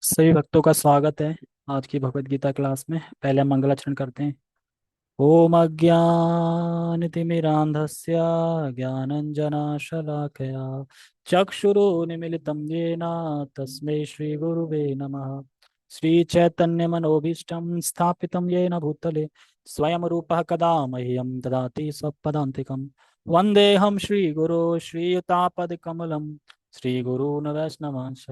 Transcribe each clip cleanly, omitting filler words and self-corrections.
सभी भक्तों का स्वागत है आज की भगवत गीता क्लास में। पहले हम मंगलाचरण करते हैं। ओम अज्ञानतिमिरान्धस्य ज्ञानञ्जनशलाकया चक्षुरुन्मीलितं येन तस्मै श्रीगुरुवे नमः। श्रीचैतन्यमनोभीष्टं स्थापितं येन भूतले स्वयं रूपः कदा मह्यं ददाति स्वपदान्तिकं। वन्देऽहं श्रीगुरो श्रीयुतापदकमलं श्रीगुरून् वैष्णवांश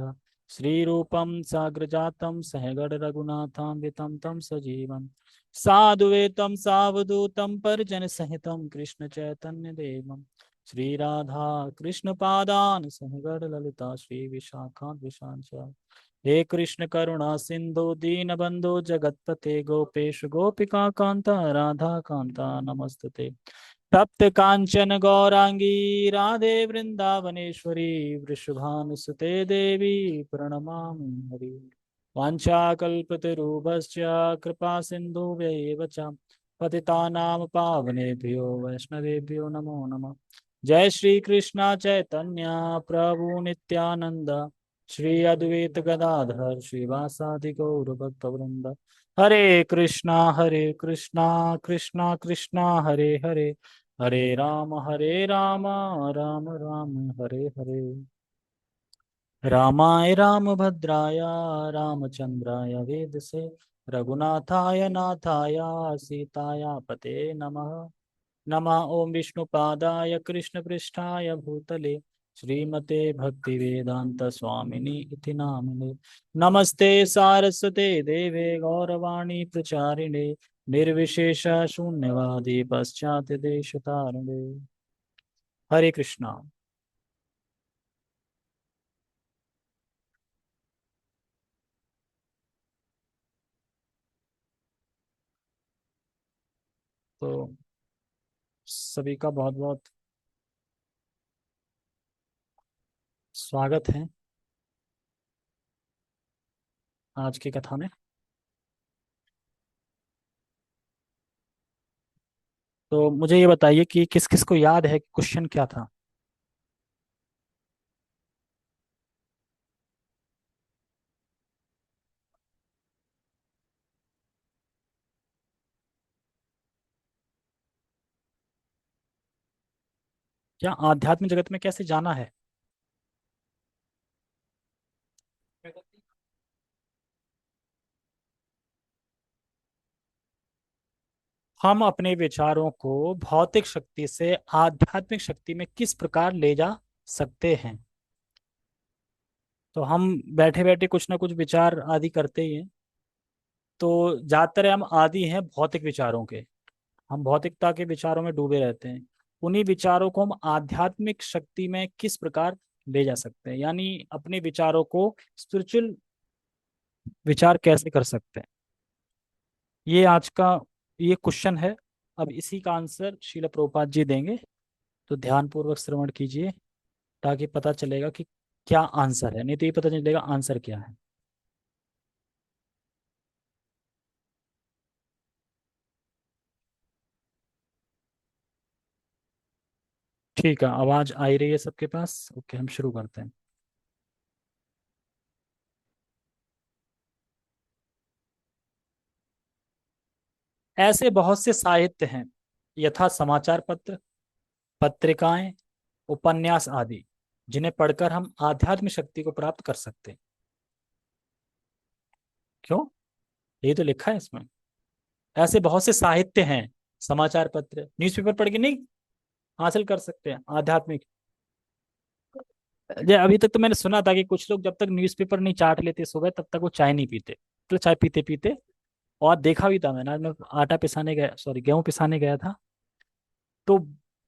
श्रीरूपं साग्रजातं सहगण रघुनाथान्वितं तं सजीवम् साधुवेतं सावधूतं परिजन सहितं कृष्ण चैतन्य देवम श्री राधा कृष्ण पादान सहगण ललिता श्री विशाखान विशांच। हे कृष्ण करुणा सिंधु दीन बंधु जगतपते गोपेश गोपिका कांता राधा कांता नमस्तते। तप्त कांचन गौरांगी राधे वृंदावनेश्वरी वृषभानुसुते देवी प्रणमामि हरि। वाञ्छाकल्पतरुभ्यश्च कृपा सिन्धुभ्यैव च पतितानां पावनेभ्यो वैष्णवेभ्यो नमो नमः। जय श्री कृष्ण चैतन्य प्रभु नित्यानंद श्री अद्वैत गदाधर श्रीवासादि गौर भक्तवृंद। हरे कृष्णा कृष्णा कृष्णा हरे हरे हरे राम राम राम हरे हरे। रामाय रामभद्राय रामचंद्राय वेदसे रघुनाथाय नाथाय सीताया पते नमः। नमः ओं विष्णुपादाय कृष्णपृष्ठाय भूतले श्रीमते भक्तिवेदांत स्वामिनि इति नामिने। नमस्ते सारस्वते देवे गौरवाणी प्रचारिणे निर्विशेष शून्यवादी पश्चात देशतारिणे। हरे कृष्णा। तो सभी का बहुत बहुत स्वागत है आज की कथा में। तो मुझे ये बताइए कि किस किस को याद है कि क्वेश्चन क्या था। क्या आध्यात्मिक जगत में कैसे जाना है। हम अपने विचारों को भौतिक शक्ति से आध्यात्मिक शक्ति में किस प्रकार ले जा सकते हैं। तो हम बैठे बैठे कुछ ना कुछ विचार आदि करते ही हैं। तो ज्यादातर हम आदि हैं भौतिक विचारों के। हम भौतिकता के विचारों में डूबे रहते हैं। उन्हीं विचारों को हम आध्यात्मिक शक्ति में किस प्रकार ले जा सकते हैं, यानी अपने विचारों को स्पिरिचुअल विचार कैसे कर सकते हैं। ये आज का ये क्वेश्चन है। अब इसी का आंसर शिला प्रभुपाद जी देंगे। तो ध्यान पूर्वक श्रवण कीजिए ताकि पता चलेगा कि क्या आंसर है, नहीं तो ये पता चलेगा आंसर क्या है। ठीक है, आवाज आ ही रही है सबके पास। ओके, हम शुरू करते हैं। ऐसे बहुत से साहित्य हैं, यथा समाचार पत्र, पत्रिकाएं, उपन्यास आदि, जिन्हें पढ़कर हम आध्यात्मिक शक्ति को प्राप्त कर सकते हैं। क्यों? यही तो लिखा है इसमें। ऐसे बहुत से साहित्य हैं, समाचार पत्र न्यूज़पेपर पढ़ के नहीं हासिल कर सकते हैं आध्यात्मिक। ये अभी तक तो मैंने सुना था कि कुछ लोग जब तक न्यूज़पेपर नहीं चाट लेते सुबह तब तक वो चाय नहीं पीते। तो चाय पीते पीते, और देखा भी था मैंने। आज मैं आटा पिसाने गया, सॉरी गेहूं पिसाने गया था। तो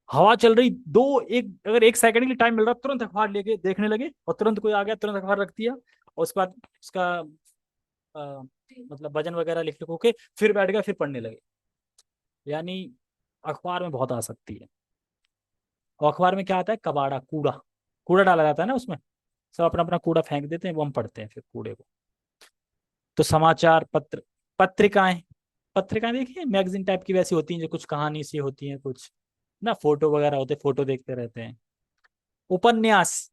हवा चल रही, दो एक अगर एक सेकंड के लिए टाइम मिल रहा तुरंत अखबार लेके देखने लगे, और तुरंत कोई आ गया तुरंत अखबार रख दिया, और उसके बाद उसका अ, मतलब वजन वगैरह लिख लिख के फिर बैठ गया, फिर पढ़ने लगे। यानी अखबार में बहुत आसक्ति है। और अखबार में क्या आता है, कबाड़ा, कूड़ा, कूड़ा डाला जाता है ना उसमें। सब अपना अपना कूड़ा फेंक देते हैं, वो हम पढ़ते हैं फिर कूड़े को। तो समाचार पत्र, पत्रिकाएं, पत्रिकाएं देखिए मैगजीन टाइप की वैसी होती हैं जो कुछ कहानी सी होती हैं, कुछ ना फोटो वगैरह होते हैं, फोटो देखते रहते हैं। उपन्यास,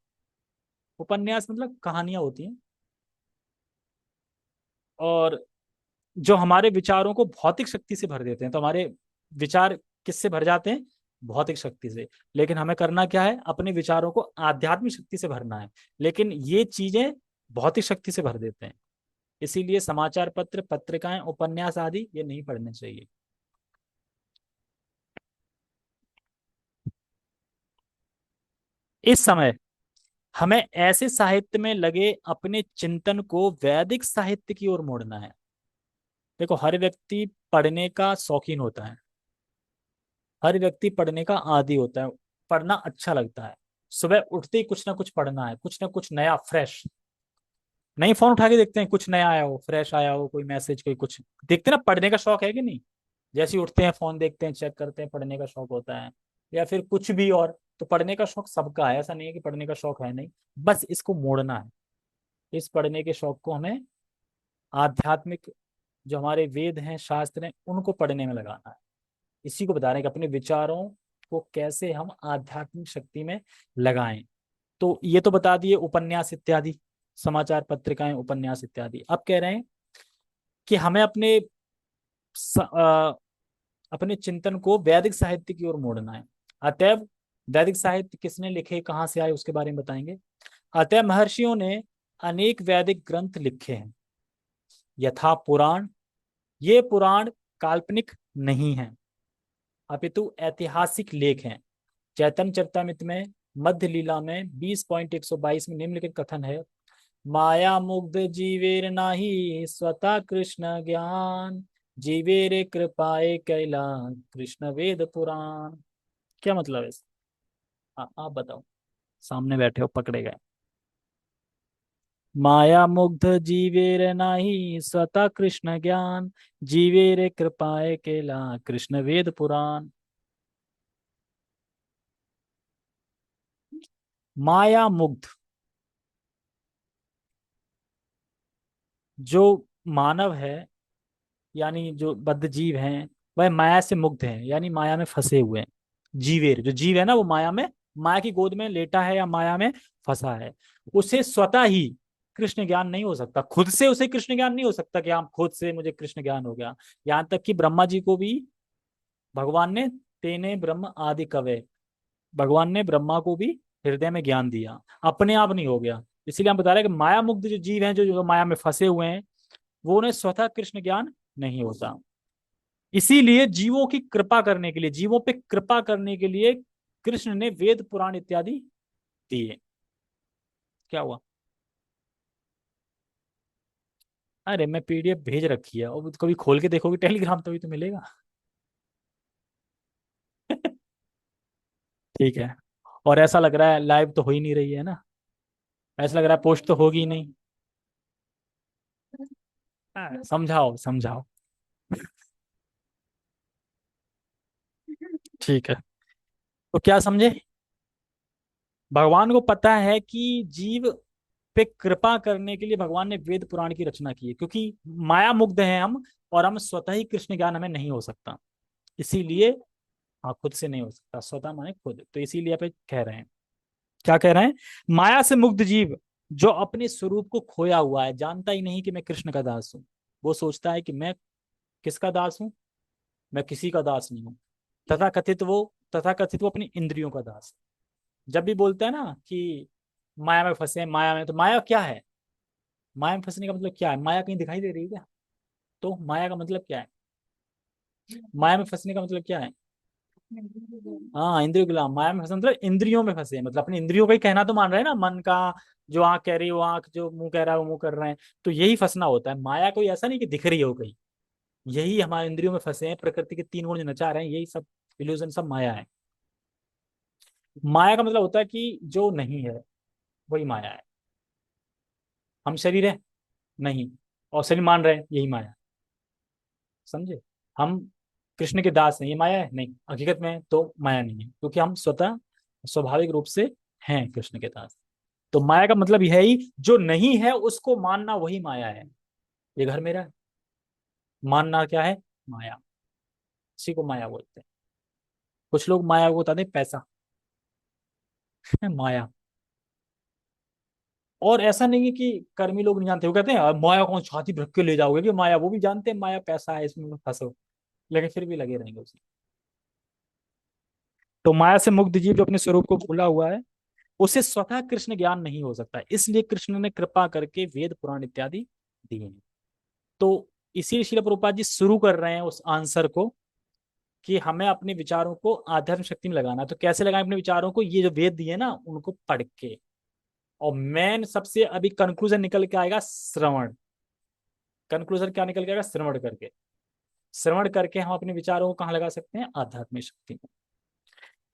उपन्यास मतलब कहानियां होती हैं। और जो हमारे विचारों को भौतिक शक्ति से भर देते हैं। तो हमारे विचार किससे भर जाते हैं? भौतिक शक्ति से। लेकिन हमें करना क्या है? अपने विचारों को आध्यात्मिक शक्ति से भरना है। लेकिन ये चीजें भौतिक शक्ति से भर देते हैं। इसीलिए समाचार पत्र, पत्रिकाएं, उपन्यास आदि ये नहीं पढ़ने चाहिए। इस समय हमें ऐसे साहित्य में लगे अपने चिंतन को वैदिक साहित्य की ओर मोड़ना है। देखो, हर व्यक्ति पढ़ने का शौकीन होता है, हर व्यक्ति पढ़ने का आदी होता है, पढ़ना अच्छा लगता है। सुबह उठते ही कुछ ना कुछ पढ़ना है, कुछ ना कुछ नया फ्रेश। नहीं, फोन उठा के देखते हैं, कुछ नया आया हो, फ्रेश आया हो, कोई मैसेज, कोई कुछ देखते हैं ना। पढ़ने का शौक है कि नहीं? जैसे ही उठते हैं फोन देखते हैं, चेक करते हैं, पढ़ने का शौक होता है। या फिर कुछ भी और। तो पढ़ने का शौक सबका है, ऐसा नहीं है कि पढ़ने का शौक है नहीं। बस इसको मोड़ना है। इस पढ़ने के शौक को हमें आध्यात्मिक, जो हमारे वेद हैं, शास्त्र हैं, उनको पढ़ने में लगाना है। इसी को बता रहे हैं कि अपने विचारों को कैसे हम आध्यात्मिक शक्ति में लगाएं। तो ये तो बता दिए उपन्यास इत्यादि, समाचार पत्रिकाएं, उपन्यास इत्यादि। अब कह रहे हैं कि हमें अपने चिंतन को वैदिक साहित्य की ओर मोड़ना है। अतएव वैदिक साहित्य किसने लिखे, कहाँ से आए, उसके बारे में बताएंगे। अतः महर्षियों ने अनेक वैदिक ग्रंथ लिखे हैं। यथा पुराण, ये पुराण काल्पनिक नहीं है, अपितु ऐतिहासिक लेख हैं। चैतन्य चरितमृत में मध्य लीला में 20.122 में निम्नलिखित कथन है। माया मुग्ध जीवेर नाही स्वतः कृष्ण ज्ञान, जीवेर कृपाए कैला कृष्ण वेद पुराण। क्या मतलब है इसका? आप बताओ, सामने बैठे हो, पकड़े गए। माया मुग्ध जीवेर नाही स्वतः कृष्ण ज्ञान, जीवेर कृपाए केला कृष्ण वेद पुराण। माया मुग्ध, जो मानव है, यानी जो बद्ध जीव हैं, वह माया से मुक्त हैं, यानी माया में फंसे हुए हैं। जीवेर, जो जीव है ना, वो माया में, माया की गोद में लेटा है या माया में फंसा है। उसे स्वतः ही कृष्ण ज्ञान नहीं हो सकता, खुद से उसे कृष्ण ज्ञान नहीं हो सकता कि हाँ खुद से मुझे कृष्ण ज्ञान हो गया। यहाँ तक कि ब्रह्मा जी को भी भगवान ने तेने ब्रह्म आदि कवे, भगवान ने ब्रह्मा को भी हृदय में ज्ञान दिया, अपने आप नहीं हो गया। इसीलिए हम बता रहे हैं कि माया मुक्त जो जीव हैं, जो माया में फंसे हुए हैं, वो उन्हें स्वतः कृष्ण ज्ञान नहीं होता। इसीलिए जीवों की कृपा करने के लिए, जीवों पे कृपा करने के लिए कृष्ण ने वेद पुराण इत्यादि दिए। क्या हुआ? अरे मैं पीडीएफ भेज रखी है, और कभी खोल के देखोगे टेलीग्राम, तभी तो मिलेगा। ठीक है। और ऐसा लग रहा है लाइव तो हो ही नहीं रही है ना? ऐसा लग रहा है पोस्ट तो होगी ही नहीं। हाँ, समझाओ समझाओ। ठीक है। तो क्या समझे? भगवान को पता है कि जीव पे कृपा करने के लिए भगवान ने वेद पुराण की रचना की है, क्योंकि माया मुग्ध हैं हम, और हम स्वतः ही कृष्ण ज्ञान हमें नहीं हो सकता। इसीलिए, हाँ, खुद से नहीं हो सकता, स्वतः माने खुद, तो इसीलिए आप कह रहे हैं। क्या कह रहे हैं? माया से मुक्त जीव जो अपने स्वरूप को खोया हुआ है, जानता ही नहीं कि मैं कृष्ण का दास हूं। वो सोचता है कि मैं किसका दास हूं? मैं किसी का दास नहीं हूं। तथा कथित वो अपनी इंद्रियों का दास है। जब भी बोलते हैं ना कि माया में फंसे हैं, माया में, तो माया क्या है? माया में फंसने का मतलब क्या है? माया कहीं दिखाई दे रही है क्या? तो माया का मतलब क्या है? माया में फंसने का मतलब क्या है? हाँ, इंद्रिय गुलाम। माया में फंसे मतलब इंद्रियों में फंसे हैं, मतलब अपनी इंद्रियों का ही कहना तो मान रहे हैं ना, मन का। जो आंख कह रही है वो आंख, जो मुंह कह रहा है वो मुंह कर रहे हैं। तो यही फंसना होता है। माया कोई ऐसा नहीं कि दिख रही हो कहीं। यही हमारे इंद्रियों में फंसे हैं, प्रकृति के तीन गुण जो नचा रहे हैं, यही सब इल्यूजन, सब माया है। माया का मतलब होता है कि जो नहीं है वही माया है। हम शरीर है? नहीं। और शरीर मान रहे हैं, यही माया है। समझे? हम कृष्ण के दास हैं, ये माया है? नहीं, हकीकत में तो माया नहीं है, क्योंकि हम स्वतः स्वाभाविक रूप से हैं कृष्ण के दास। तो माया का मतलब यह है ही, जो नहीं है उसको मानना, वही माया है। ये घर मेरा है, मानना क्या है? माया। इसी को माया बोलते हैं। कुछ लोग माया को बताते हैं पैसा। माया। और ऐसा नहीं है कि कर्मी लोग नहीं जानते, वो कहते हैं "यार, माया कौन छाती रख के ले जाओगे कि माया", वो भी जानते हैं माया पैसा है इसमें फंसो, लेकिन फिर भी लगे रहेंगे उसी। तो माया से मुक्त जीव जो अपने स्वरूप को भूला हुआ है, उसे स्वतः कृष्ण ज्ञान नहीं हो सकता, इसलिए कृष्ण ने कृपा करके वेद पुराण इत्यादि दिए हैं। तो इसी श्रील प्रभुपाद जी शुरू कर रहे हैं उस आंसर को, कि हमें अपने विचारों को आध्यात्म शक्ति में लगाना है। तो कैसे लगाएं अपने विचारों को, ये जो वेद दिए ना उनको पढ़ के। और मेन सबसे अभी कंक्लूजन निकल के आएगा श्रवण। कंक्लूजन क्या निकल के आएगा? श्रवण करके। श्रवण करके हम अपने विचारों को कहाँ लगा सकते हैं? आध्यात्मिक शक्ति में।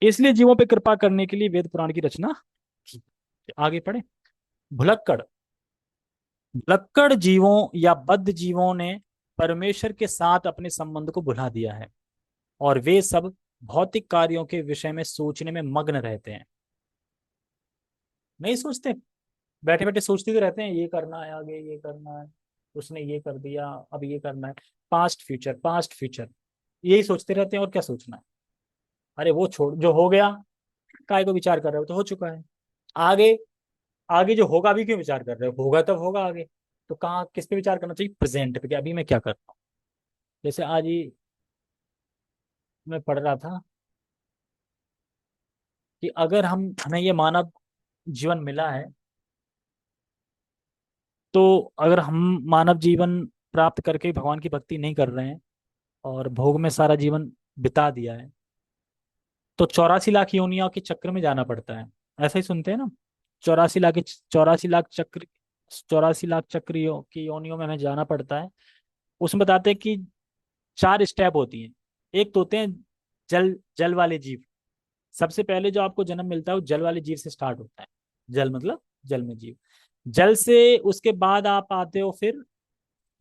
इसलिए जीवों पे कृपा करने के लिए वेद पुराण की रचना की। आगे पढ़े। भुलक्कड़। भुलक्कड़ जीवों या बद्ध जीवों ने परमेश्वर के साथ अपने संबंध को भुला दिया है, और वे सब भौतिक कार्यों के विषय में सोचने में मग्न रहते हैं। नहीं सोचते, बैठे बैठे सोचते तो रहते हैं, ये करना है, आगे ये करना है, उसने ये कर दिया, अब ये करना है, पास्ट फ्यूचर पास्ट फ्यूचर, यही सोचते रहते हैं। और क्या सोचना है? अरे वो छोड़, जो हो गया काय को विचार कर रहे हो, तो हो चुका है। आगे, आगे जो होगा अभी क्यों विचार कर रहे हो? होगा तब होगा आगे। तो कहाँ किस पे विचार करना चाहिए? प्रेजेंट पे, कि अभी मैं क्या कर रहा हूँ। जैसे आज ही मैं पढ़ रहा था कि अगर हम हमें ये मानव जीवन मिला है, तो अगर हम मानव जीवन प्राप्त करके भगवान की भक्ति नहीं कर रहे हैं और भोग में सारा जीवन बिता दिया है, तो 84 लाख योनियों के चक्र में जाना पड़ता है। ऐसा ही सुनते हैं ना? 84 लाख, 84 लाख चक्र, 84 लाख चक्र की योनियों में हमें जाना पड़ता है। उसमें बताते हैं कि 4 स्टेप होती हैं। एक तो होते हैं जल, जल वाले जीव। सबसे पहले जो आपको जन्म मिलता है वो जल वाले जीव से स्टार्ट होता है। जल मतलब जल में जीव। जल से उसके बाद आप आते हो फिर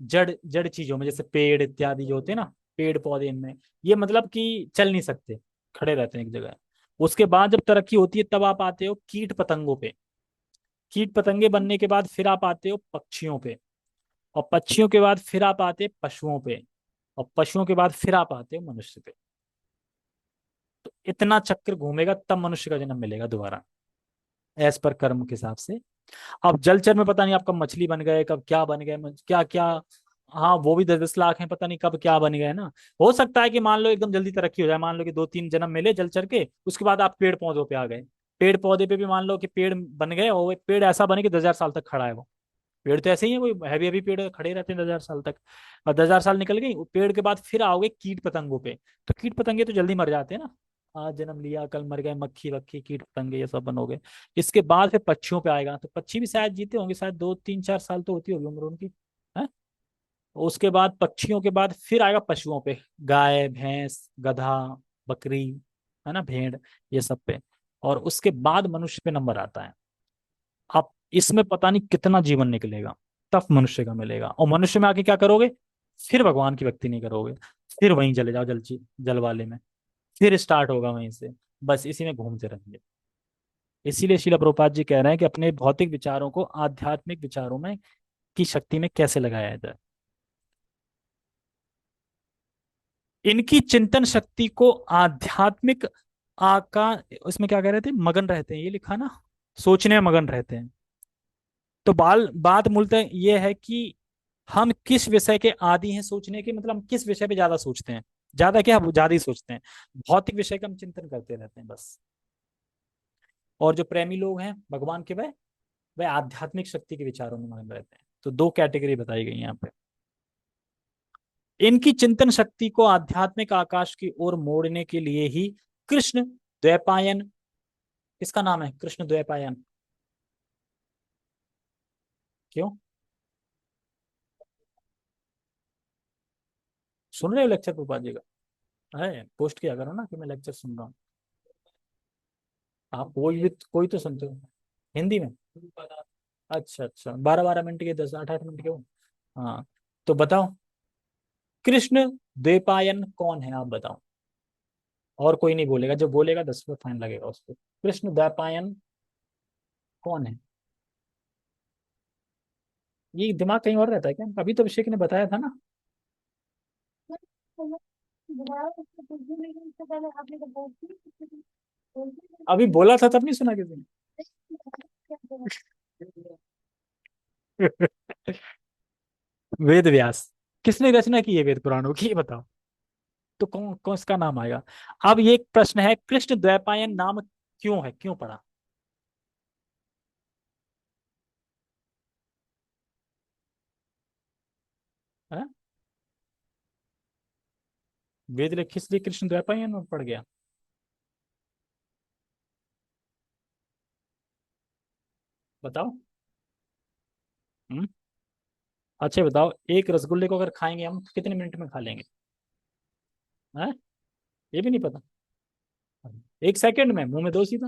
जड़, जड़ चीजों में, जैसे पेड़ इत्यादि जो होते हैं ना, पेड़ पौधे, इनमें ये मतलब कि चल नहीं सकते, खड़े रहते हैं एक जगह। उसके बाद जब तरक्की होती है तब आप आते हो कीट पतंगों पे। कीट पतंगे बनने के बाद फिर आप आते हो पक्षियों पे। और पक्षियों के बाद फिर आप आते हैं पशुओं पे। और पशुओं के बाद फिर आप आते हो मनुष्य पे। तो इतना चक्र घूमेगा तब मनुष्य का जन्म मिलेगा दोबारा, एज पर कर्म के हिसाब से। अब जलचर में पता नहीं आप कब मछली बन गए, कब क्या बन गए, क्या क्या। हाँ वो भी 10-10 लाख हैं, पता नहीं कब क्या बन गए ना। हो सकता है कि मान लो एकदम जल्दी तरक्की हो जाए, मान लो कि 2-3 जन्म मिले जलचर के, उसके बाद आप पेड़ पौधों पे आ गए। पेड़ पौधे पे भी मान लो कि पेड़ बन गए, और वो पेड़ ऐसा बने कि 10,000 साल तक खड़ा है वो। पेड़ तो ऐसे ही है, कोई हैवी हैवी पेड़ खड़े रहते हैं 10,000 साल तक। और 10,000 साल निकल गई, वो पेड़ के बाद फिर आओगे कीट पतंगों पे। तो कीट पतंगे तो जल्दी मर जाते हैं ना, आज जन्म लिया कल मर गए, मक्खी वक्खी कीट पतंगे ये सब बन हो गए। इसके बाद फिर पक्षियों पे आएगा, तो पक्षी भी शायद जीते होंगे, शायद 2-3-4 साल तो होती होगी उम्र उनकी, है। उसके बाद पक्षियों के बाद फिर आएगा पशुओं पे, गाय भैंस गधा बकरी, है ना, भेड़, ये सब पे। और उसके बाद मनुष्य पे नंबर आता है। अब इसमें पता नहीं कितना जीवन निकलेगा, तब मनुष्य का मिलेगा। और मनुष्य में आके क्या करोगे? फिर भगवान की भक्ति नहीं करोगे, फिर वहीं चले जाओ जल वाले में, फिर स्टार्ट होगा वहीं से। बस इसी में घूमते रहेंगे। इसीलिए शिला प्रभुपाद जी कह रहे हैं कि अपने भौतिक विचारों को आध्यात्मिक विचारों में की शक्ति में कैसे लगाया जाए। इनकी चिंतन शक्ति को आध्यात्मिक आका, उसमें क्या कह रहे थे, मगन रहते हैं, ये लिखा ना, सोचने में मगन रहते हैं। तो बात मूलतः ये है कि हम किस विषय के आदी हैं सोचने के, मतलब हम किस विषय पे ज्यादा सोचते हैं। ज्यादा क्या, ज्यादा ही सोचते हैं। भौतिक विषय का हम चिंतन करते रहते हैं बस। और जो प्रेमी लोग हैं भगवान के, वह आध्यात्मिक शक्ति के विचारों में मगन रहते हैं। तो दो कैटेगरी बताई गई यहाँ पे। इनकी चिंतन शक्ति को आध्यात्मिक आकाश की ओर मोड़ने के लिए ही कृष्ण द्वैपायन, किसका नाम है कृष्ण द्वैपायन? क्यों? सुन रहे हो लेक्चर प्रभुपाद जी का? है, पोस्ट किया करो ना कि मैं लेक्चर सुन रहा हूँ। आप कोई तो सुनते हो हिंदी में। अच्छा अच्छा, 12-12 मिनट के, 10-8-8 मिनट के हो। हाँ, तो बताओ, कृष्ण द्वैपायन कौन है, आप बताओ। और कोई नहीं बोलेगा, जो बोलेगा 10 रुपये फाइन लगेगा उसको। कृष्ण द्वैपायन कौन है? ये दिमाग कहीं और रहता है क्या? अभी तो अभिषेक ने बताया था ना। अभी बोला था तब नहीं सुना किसी ने? वेद व्यास। किसने रचना की है वेद पुराणों की, ये बताओ। तो कौन कौन इसका नाम आएगा? अब ये एक प्रश्न है, कृष्ण द्वैपायन नाम क्यों है, क्यों पड़ा? है? वेद लिख किस लिए कृष्ण द्वैपायन में पड़ गया? बताओ। हम्म। अच्छा बताओ, एक रसगुल्ले को अगर खाएंगे हम तो कितने मिनट में खा लेंगे? हैं? ये भी नहीं पता? एक सेकंड में मुंह में दो सीधा।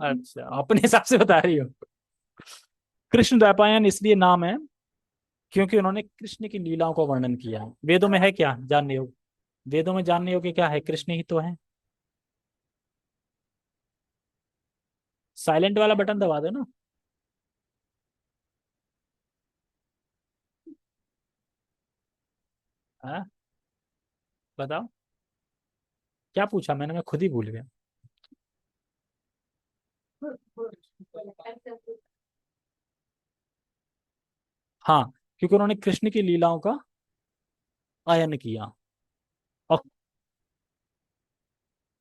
अच्छा, अपने हिसाब से बता रही हो। कृष्ण द्वैपायन इसलिए नाम है क्योंकि उन्होंने कृष्ण की लीलाओं का वर्णन किया है। वेदों में है क्या जानने हो? वेदों में जानने हो कि क्या है, कृष्ण ही तो है। साइलेंट वाला बटन दबा दो ना। हाँ, बताओ। क्या पूछा मैंने, मैं खुद ही भूल गया। हाँ, क्योंकि उन्होंने कृष्ण की लीलाओं का आयन किया। और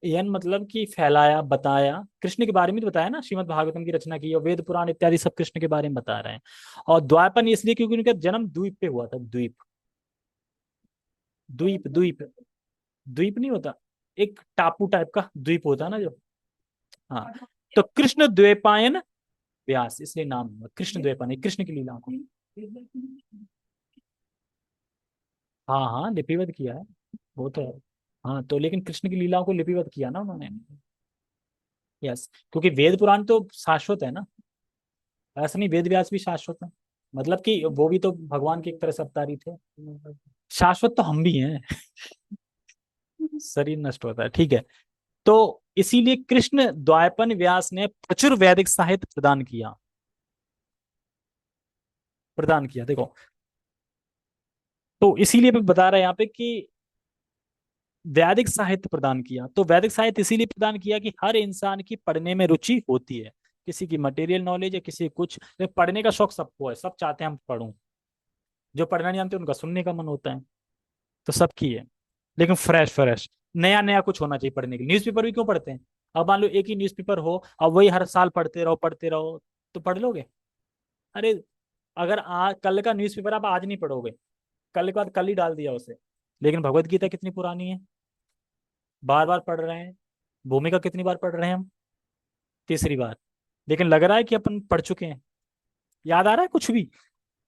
यन मतलब कि फैलाया, बताया, कृष्ण के बारे में तो बताया ना, श्रीमद् भागवतम की रचना की और वेद पुराण इत्यादि सब कृष्ण के बारे में बता रहे हैं। और द्वापन इसलिए क्योंकि उनका जन्म द्वीप पे हुआ था, द्वीप। द्वीप द्वीप। द्वीप नहीं होता, एक टापू टाइप का द्वीप होता है ना जो। हाँ। तो कृष्ण द्वैपायन व्यास इसलिए नाम हुआ कृष्ण द्वैपायन, कृष्ण की लीलाओं को। हाँ हाँ, लिपिबद्ध किया है। वो तो है। हाँ, तो लेकिन कृष्ण की लीलाओं को लिपिबद्ध किया ना उन्होंने। यस, क्योंकि वेद पुराण तो शाश्वत है ना। ऐसा नहीं, वेद व्यास भी शाश्वत है। मतलब कि वो भी तो भगवान के एक तरह से अवतारी थे। शाश्वत तो हम भी हैं। शरीर नष्ट होता है, ठीक है। तो इसीलिए कृष्ण द्वैपायन व्यास ने प्रचुर वैदिक साहित्य प्रदान किया। प्रदान किया, देखो। तो इसीलिए मैं बता रहा है यहाँ पे कि वैदिक साहित्य प्रदान किया। तो वैदिक साहित्य इसीलिए प्रदान किया कि हर इंसान की पढ़ने में रुचि होती है। किसी की मटेरियल नॉलेज है, किसी की कुछ, लेकिन पढ़ने का शौक सबको है, सब चाहते हैं हम पढ़ूं। जो पढ़ना नहीं जानते उनका सुनने का मन होता है। तो सबकी है। लेकिन फ्रेश फ्रेश, नया नया कुछ होना चाहिए पढ़ने के लिए। न्यूज़पेपर भी क्यों पढ़ते हैं? अब मान लो एक ही न्यूज़पेपर हो, अब वही हर साल पढ़ते रहो पढ़ते रहो, तो पढ़ लोगे? अरे, अगर आज कल का न्यूज़पेपर आप आज नहीं पढ़ोगे, कल के बाद कल ही डाल दिया उसे। लेकिन भगवत गीता कितनी पुरानी है, बार बार पढ़ रहे हैं। भूमिका कितनी बार पढ़ रहे हैं हम? तीसरी बार। लेकिन लग रहा है कि अपन पढ़ चुके हैं। याद आ रहा है कुछ भी?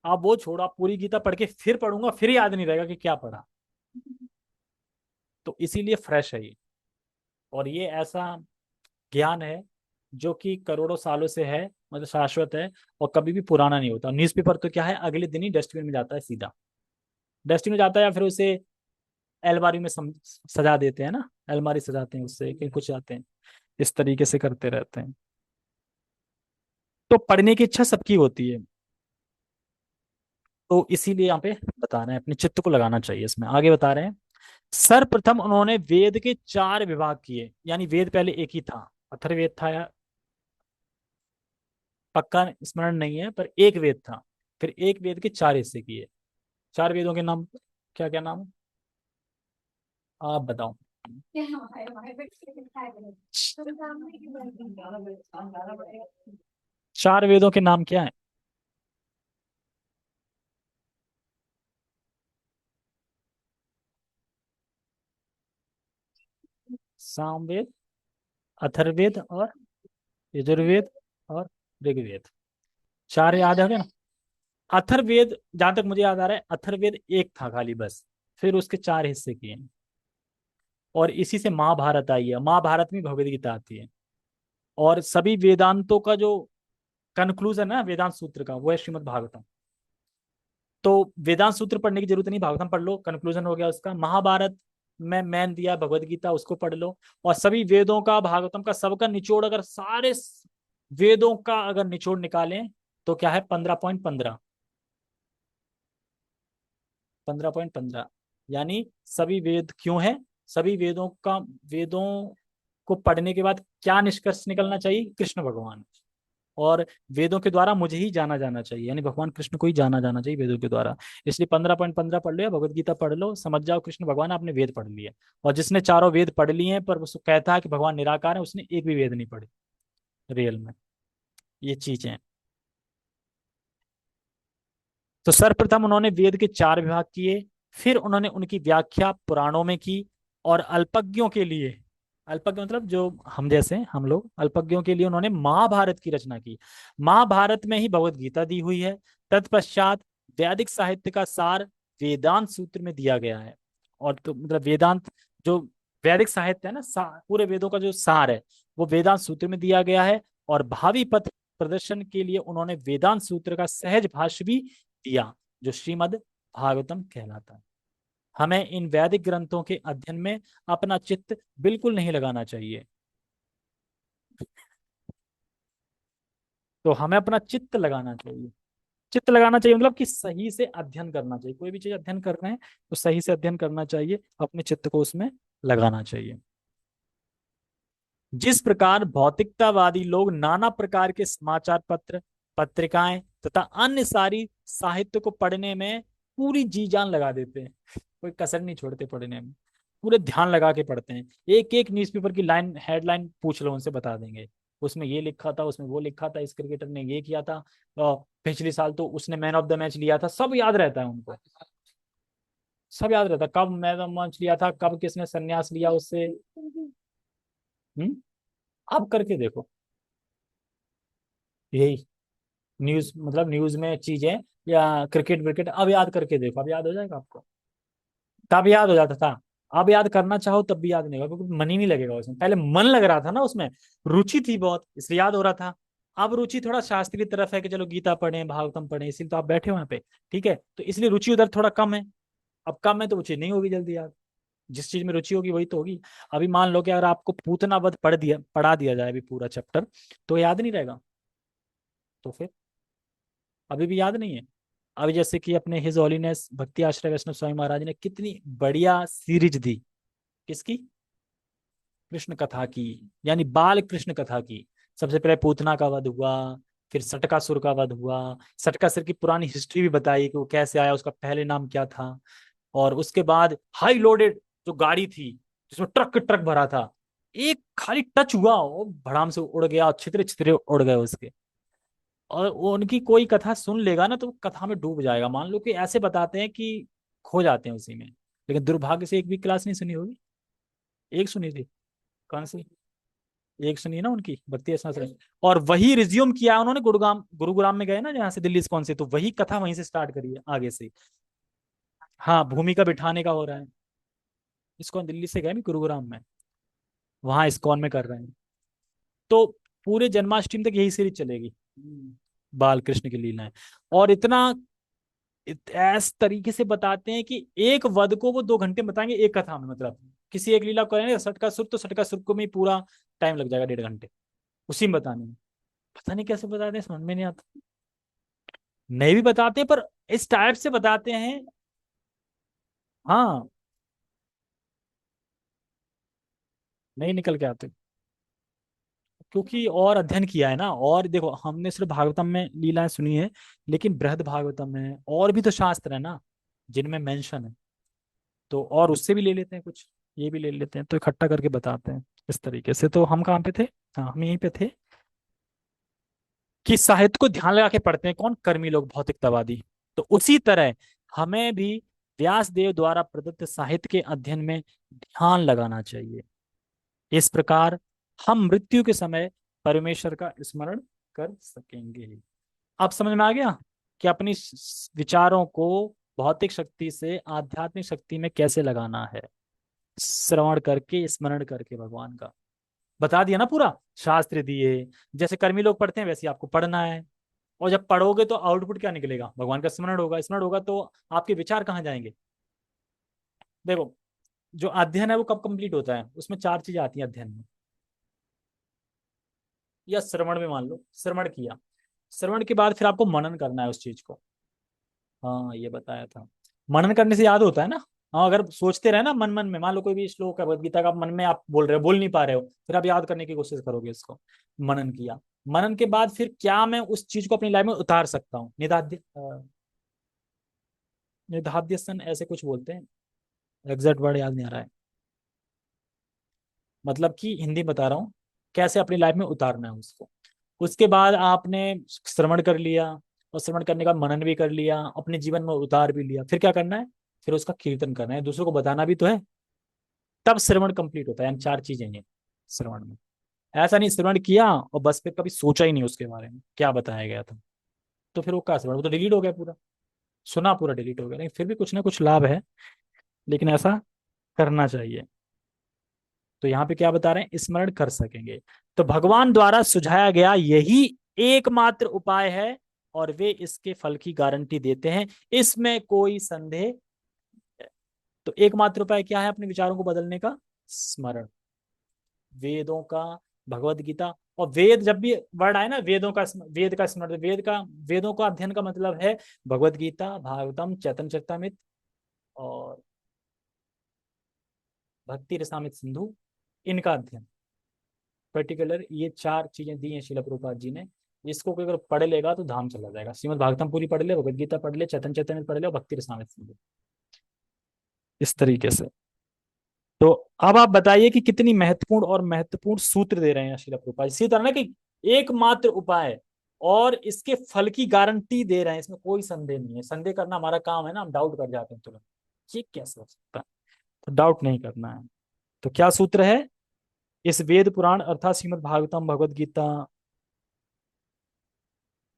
आप वो छोड़ो, आप पूरी गीता पढ़ के फिर पढ़ूंगा, फिर याद नहीं रहेगा कि क्या पढ़ा। तो इसीलिए फ्रेश है ये। और ये ऐसा ज्ञान है जो कि करोड़ों सालों से है, मतलब शाश्वत है। और कभी भी पुराना नहीं होता। न्यूज़पेपर तो क्या है, अगले दिन ही डस्टबिन में जाता है सीधा। डस्टबिन में जाता है या फिर उसे अलमारी में सजा देते हैं ना, अलमारी सजाते हैं उससे, कहीं कुछ जाते हैं। इस तरीके से करते रहते हैं। तो पढ़ने की इच्छा सबकी होती है। तो इसीलिए यहाँ पे बता रहे हैं, अपने चित्त को लगाना चाहिए इसमें। आगे बता रहे हैं, सर्वप्रथम उन्होंने वेद के चार विभाग किए। यानी वेद पहले एक ही था, अथर्ववेद था, या पक्का स्मरण नहीं है, पर एक वेद था। फिर एक वेद के चार हिस्से किए। चार वेदों के नाम क्या क्या नाम है? आप बताओ। चार वेदों के नाम क्या है? सामवेद, अथर्ववेद और यजुर्वेद और ऋग्वेद। चार याद है ना? अथर्ववेद, जहां तक मुझे याद आ रहा है, अथर्ववेद एक था खाली बस। फिर उसके चार हिस्से किए। और इसी से महाभारत आई है। महाभारत में भगवद गीता आती है। और सभी वेदांतों का जो कंक्लूजन है वेदांत सूत्र का, वो है श्रीमद् भागवतम। तो वेदांत सूत्र पढ़ने की जरूरत नहीं, भागवतम पढ़ लो, कंक्लूजन हो गया उसका। महाभारत में मैन दिया भगवद गीता, उसको पढ़ लो। और सभी वेदों का, भागवतम का, सबका निचोड़, अगर सारे वेदों का अगर निचोड़ निकालें तो क्या है, 15.15। 15.15। यानी सभी वेद क्यों है, सभी वेदों का, वेदों को पढ़ने के बाद क्या निष्कर्ष निकलना चाहिए? कृष्ण भगवान। और वेदों के द्वारा मुझे ही जाना जाना चाहिए, यानी भगवान कृष्ण को ही जाना जाना चाहिए वेदों के द्वारा। इसलिए 15.15 पढ़ लो या भगवत गीता पढ़ लो, समझ जाओ कृष्ण भगवान आपने वेद पढ़ लिए। और जिसने चारों वेद पढ़ लिए हैं पर वो कहता है कि भगवान निराकार है, उसने एक भी वेद नहीं पढ़े रियल में। ये चीजें हैं। तो सर्वप्रथम उन्होंने वेद के 4 विभाग किए, फिर उन्होंने उनकी व्याख्या पुराणों में की। और अल्पज्ञों के लिए, अल्पज्ञ मतलब जो हम जैसे हम लोग, अल्पज्ञों के लिए उन्होंने महाभारत की रचना की। महाभारत में ही भगवत गीता दी हुई है। तत्पश्चात वैदिक साहित्य का सार वेदांत सूत्र में दिया गया है। और तो मतलब वेदांत जो वैदिक साहित्य है ना, पूरे वेदों का जो सार है वो वेदांत सूत्र में दिया गया है। और भावी पथ प्रदर्शन के लिए उन्होंने वेदांत सूत्र का सहज भाष्य भी दिया, जो श्रीमद् भागवतम कहलाता है। हमें इन वैदिक ग्रंथों के अध्ययन में अपना चित्त बिल्कुल नहीं लगाना चाहिए। तो हमें अपना चित्त लगाना चाहिए। चित्त लगाना चाहिए मतलब कि सही से अध्ययन करना चाहिए। कोई भी चीज अध्ययन कर रहे हैं तो सही से अध्ययन करना चाहिए, अपने चित्त को उसमें लगाना चाहिए। जिस प्रकार भौतिकतावादी लोग नाना प्रकार के समाचार पत्र, पत्रिकाएं तथा अन्य सारी साहित्य को पढ़ने में पूरी जी जान लगा देते हैं, कोई कसर नहीं छोड़ते पढ़ने में, पूरे ध्यान लगा के पढ़ते हैं। एक एक न्यूज़पेपर की लाइन हेडलाइन पूछ लो उनसे, बता देंगे उसमें ये लिखा था, उसमें वो लिखा था, इस क्रिकेटर ने ये किया था, पिछले साल तो उसने मैन ऑफ द मैच लिया था, सब याद रहता है उनको। सब याद रहता है, कब मैन ऑफ द मैच लिया था, कब किसने संन्यास लिया उससे। आप करके देखो यही, न्यूज मतलब न्यूज में चीजें या क्रिकेट विकेट, अब याद करके देखो, अब याद हो जाएगा आपको। तब याद हो जाता था, अब याद करना चाहो तब भी याद नहीं होगा, क्योंकि मन ही नहीं लगेगा उसमें। पहले मन लग रहा था ना उसमें, रुचि थी बहुत, इसलिए याद हो रहा था। अब रुचि थोड़ा शास्त्रीय तरफ है कि चलो गीता पढ़ें, भागवतम पढ़ें, इसीलिए तो आप बैठे हो वहां पे। ठीक है, तो इसलिए रुचि उधर थोड़ा कम है। अब कम है तो वो चीज नहीं होगी जल्दी याद। जिस चीज में रुचि होगी वही तो होगी। अभी मान लो कि अगर आपको पूतना वध पढ़ा दिया जाए अभी पूरा चैप्टर, तो याद नहीं रहेगा। तो फिर अभी भी याद नहीं है। अभी जैसे कि अपने हिज हॉलीनेस भक्ति आश्रय वैष्णव स्वामी महाराज ने कितनी बढ़िया सीरीज दी, किसकी, कृष्ण कथा की, यानी बाल कृष्ण कथा की। सबसे पहले पूतना का वध हुआ, फिर सटकासुर का वध हुआ, सटकासुर की पुरानी हिस्ट्री भी बताई कि वो कैसे आया, उसका पहले नाम क्या था। और उसके बाद हाई लोडेड जो गाड़ी थी जिसमें ट्रक ट्रक भरा था, एक खाली टच हुआ वो भड़ाम से उड़ गया, छितरे छितरे उड़ गए उसके। और वो उनकी कोई कथा सुन लेगा ना तो वो कथा में डूब जाएगा। मान लो कि ऐसे बताते हैं कि खो जाते हैं उसी में। लेकिन दुर्भाग्य से एक भी क्लास नहीं सुनी होगी। एक सुनी थी, कौन सी, एक सुनी है ना उनकी भक्ति ऐसा। और वही रिज्यूम किया उन्होंने, गुरुग्राम में गए ना जहाँ से, दिल्ली से कौन से, तो वही कथा वहीं से स्टार्ट करी है आगे से। हाँ, भूमिका बिठाने का हो रहा है। इसको दिल्ली से गए नहीं, गुरुग्राम में, वहां इस्कॉन में कर रहे हैं। तो पूरे जन्माष्टमी तक यही सीरीज चलेगी, बाल कृष्ण की लीलाएं। और इतना ऐस तरीके से बताते हैं कि एक वध को वो 2 घंटे में बताएंगे एक कथा में। मतलब किसी एक लीला को करेंगे सटका सुर, तो सटका सुर को में ही पूरा टाइम लग जाएगा 1.5 घंटे उसी में बताने में। पता नहीं कैसे बताते हैं, समझ में नहीं आता। नहीं भी बताते पर इस टाइप से बताते हैं। हाँ, नहीं निकल के आते, क्योंकि और अध्ययन किया है ना। और देखो हमने सिर्फ भागवतम में लीलाएं सुनी है, लेकिन बृहद भागवतम है और भी तो शास्त्र है ना जिनमें मेंशन है। तो और उससे भी ले लेते हैं कुछ, ये भी ले लेते हैं, तो इकट्ठा करके बताते हैं इस तरीके से। तो हम कहाँ पे थे, हाँ हम यहीं पे थे कि साहित्य को ध्यान लगा के पढ़ते हैं कौन, कर्मी लोग, भौतिकतावादी। तो उसी तरह हमें भी व्यास देव द्वारा प्रदत्त साहित्य के अध्ययन में ध्यान लगाना चाहिए। इस प्रकार हम मृत्यु के समय परमेश्वर का स्मरण कर सकेंगे। अब समझ में आ गया कि अपनी विचारों को भौतिक शक्ति से आध्यात्मिक शक्ति में कैसे लगाना है, श्रवण करके, स्मरण करके भगवान का। बता दिया ना पूरा, शास्त्र दिए। जैसे कर्मी लोग पढ़ते हैं वैसे आपको पढ़ना है। और जब पढ़ोगे तो आउटपुट क्या निकलेगा, भगवान का स्मरण होगा। स्मरण होगा तो आपके विचार कहाँ जाएंगे। देखो, जो अध्ययन है वो कब कंप्लीट होता है, उसमें 4 चीजें आती हैं अध्ययन में या श्रवण में। मान लो श्रवण किया, श्रवण के बाद फिर आपको मनन करना है उस चीज को। हाँ ये बताया था, मनन करने से याद होता है ना। हाँ, अगर सोचते रहे ना मन मन में, मान लो कोई भी श्लोक है भगवद गीता का, आप मन में आप बोल रहे हो, बोल नहीं पा रहे हो, फिर आप याद करने की कोशिश करोगे इसको। मनन किया, मनन के बाद फिर क्या मैं उस चीज को अपनी लाइफ में उतार सकता हूँ, निधाध्यसन ऐसे कुछ बोलते हैं, एग्जैक्ट वर्ड याद नहीं आ रहा है, मतलब कि हिंदी बता रहा हूँ, कैसे अपनी लाइफ में उतारना है उसको। उसके बाद आपने श्रवण कर लिया, और श्रवण करने का मनन भी कर लिया, अपने जीवन में उतार भी लिया, फिर क्या करना है, फिर उसका कीर्तन करना है, दूसरों को बताना भी तो है, तब श्रवण कंप्लीट होता है। यानी चार चीजें हैं श्रवण में। ऐसा नहीं श्रवण किया और बस फिर कभी सोचा ही नहीं उसके बारे में क्या बताया गया था, तो फिर वो क्या श्रवण, वो तो डिलीट हो गया पूरा, सुना पूरा डिलीट हो गया। लेकिन फिर भी कुछ ना कुछ लाभ है, लेकिन ऐसा करना चाहिए। तो यहाँ पे क्या बता रहे हैं, स्मरण कर सकेंगे। तो भगवान द्वारा सुझाया गया यही एकमात्र उपाय है, और वे इसके फल की गारंटी देते हैं, इसमें कोई संदेह। तो एकमात्र उपाय क्या है अपने विचारों को बदलने का? स्मरण, वेदों का, भगवत गीता। और वेद जब भी वर्ड आए ना, वेदों का वेद का स्मरण, वेदों का अध्ययन का मतलब है भगवत गीता, भागवतम, चैतन्य चरितमृत और भक्ति रसामृत सिंधु, इनका अध्ययन। पर्टिकुलर ये चार चीजें दी हैं शिला प्रभुपाद जी ने। इसको कोई अगर पढ़ लेगा तो धाम चला जाएगा। श्रीमद् भागवतम पूरी पढ़ ले, भगवत गीता पढ़ ले, चैतन्य चैतन्य पढ़ ले, और भक्ति रसामृत सिंधु, इस तरीके से। तो अब आप बताइए कि कितनी महत्वपूर्ण सूत्र दे रहे हैं शिला प्रभुपाद। इसी तरह ना कि एकमात्र उपाय और इसके फल की गारंटी दे रहे हैं, इसमें कोई संदेह नहीं है। संदेह करना हमारा काम है ना, हम डाउट कर जाते हैं तुरंत, ये कैसे हो सकता है, तो डाउट नहीं करना है। तो क्या सूत्र है? इस वेद पुराण अर्थात श्रीमद् भागवतम, भगवत गीता,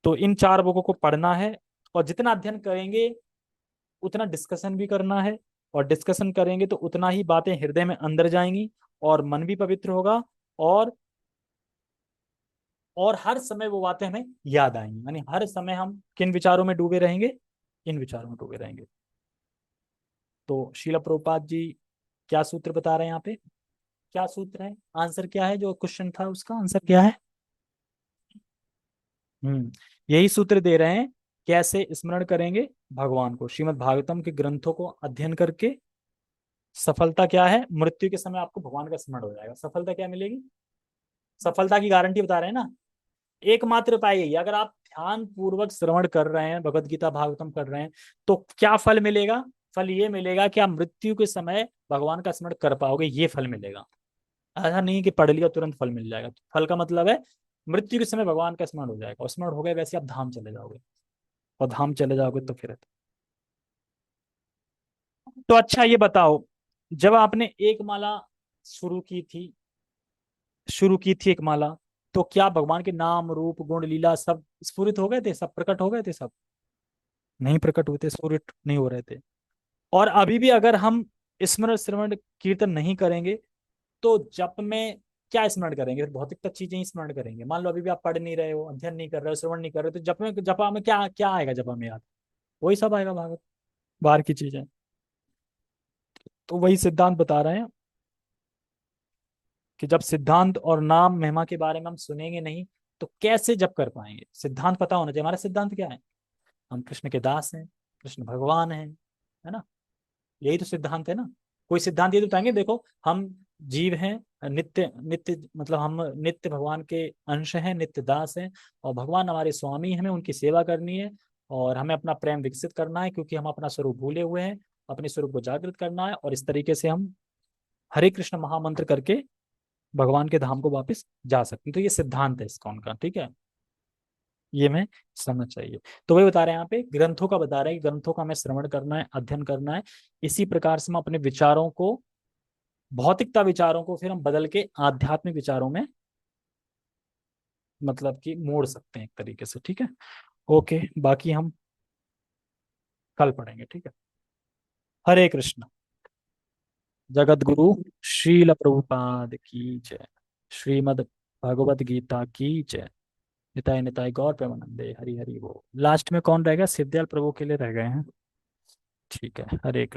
तो इन चार बुकों को पढ़ना है, और जितना अध्ययन करेंगे उतना डिस्कशन भी करना है, और डिस्कशन करेंगे तो उतना ही बातें हृदय में अंदर जाएंगी, और मन भी पवित्र होगा, और और हर समय वो बातें हमें याद आएंगी। यानी हर समय हम किन विचारों में डूबे रहेंगे? इन विचारों में डूबे रहेंगे। तो शीला प्रभुपाद जी क्या सूत्र बता रहे हैं यहाँ पे? क्या सूत्र है, आंसर क्या है, जो क्वेश्चन था उसका आंसर क्या है? यही सूत्र दे रहे हैं, कैसे स्मरण करेंगे भगवान को। श्रीमद् भागवतम के ग्रंथों को अध्ययन करके सफलता क्या है, मृत्यु के समय आपको भगवान का स्मरण हो जाएगा, सफलता क्या मिलेगी, सफलता की गारंटी बता रहे हैं ना। एकमात्र उपाय यही है, अगर आप ध्यान पूर्वक श्रवण कर रहे हैं, भगवत गीता भागवतम कर रहे हैं, तो क्या फल मिलेगा? फल ये मिलेगा कि आप मृत्यु के समय भगवान का स्मरण कर पाओगे, ये फल मिलेगा। ऐसा नहीं कि पढ़ लिया तुरंत फल मिल जाएगा। फल का मतलब है मृत्यु के समय भगवान का स्मरण हो जाएगा, और स्मरण हो गया वैसे आप धाम चले जाओगे, और धाम चले जाओगे तो फिर। तो अच्छा ये बताओ, जब आपने एक माला शुरू की थी एक माला, तो क्या भगवान के नाम रूप गुण लीला सब स्फुरित हो गए थे, सब प्रकट हो गए थे? सब नहीं प्रकट हुए थे, स्फुरित नहीं हो रहे थे। और अभी भी अगर हम स्मरण श्रवण कीर्तन नहीं करेंगे, तो जप में क्या स्मरण करेंगे? भौतिक चीजें ही स्मरण करेंगे। मान लो अभी भी आप पढ़ नहीं रहे हो, अध्ययन नहीं कर रहे हो, श्रवण नहीं कर रहे हो, तो जपा में क्या क्या आएगा? जपा में याद वही सब आएगा, भागवत बाहर की चीजें। तो वही सिद्धांत बता रहे हैं कि जब सिद्धांत और नाम महिमा के बारे में हम सुनेंगे नहीं, तो कैसे जप कर पाएंगे? सिद्धांत पता होना चाहिए, हमारा सिद्धांत क्या है, हम कृष्ण के दास हैं, कृष्ण भगवान हैं, है ना। यही तो सिद्धांत है ना। कोई सिद्धांत ये तो बताएंगे, देखो हम जीव हैं, नित्य नित्य मतलब हम नित्य भगवान के अंश हैं, नित्य दास हैं, और भगवान हमारे स्वामी हैं, हमें उनकी सेवा करनी है, और हमें अपना प्रेम विकसित करना है, क्योंकि हम अपना स्वरूप भूले हुए हैं, अपने स्वरूप को जागृत करना है, और इस तरीके से हम हरे कृष्ण महामंत्र करके भगवान के धाम को वापस जा सकते हैं। तो ये सिद्धांत है इसका उनका, ठीक है, ये हमें समझ चाहिए। तो वही बता रहे हैं यहाँ पे, ग्रंथों का बता रहे हैं कि ग्रंथों का हमें श्रवण करना है, अध्ययन करना है। इसी प्रकार से हम अपने विचारों को, भौतिकता विचारों को फिर हम बदल के आध्यात्मिक विचारों में मतलब कि मोड़ सकते हैं एक तरीके से, ठीक है। ओके, बाकी हम कल पढ़ेंगे, ठीक है। हरे कृष्ण। जगत गुरु श्रील प्रभुपाद की जय। श्रीमद् भगवत गीता की जय। निताय निताय गौर प्रेमानंदे, हरि हरि वो। लास्ट में कौन रहेगा? सिद्दयाल प्रभु के लिए रह गए हैं, ठीक है। हरे कृष्ण।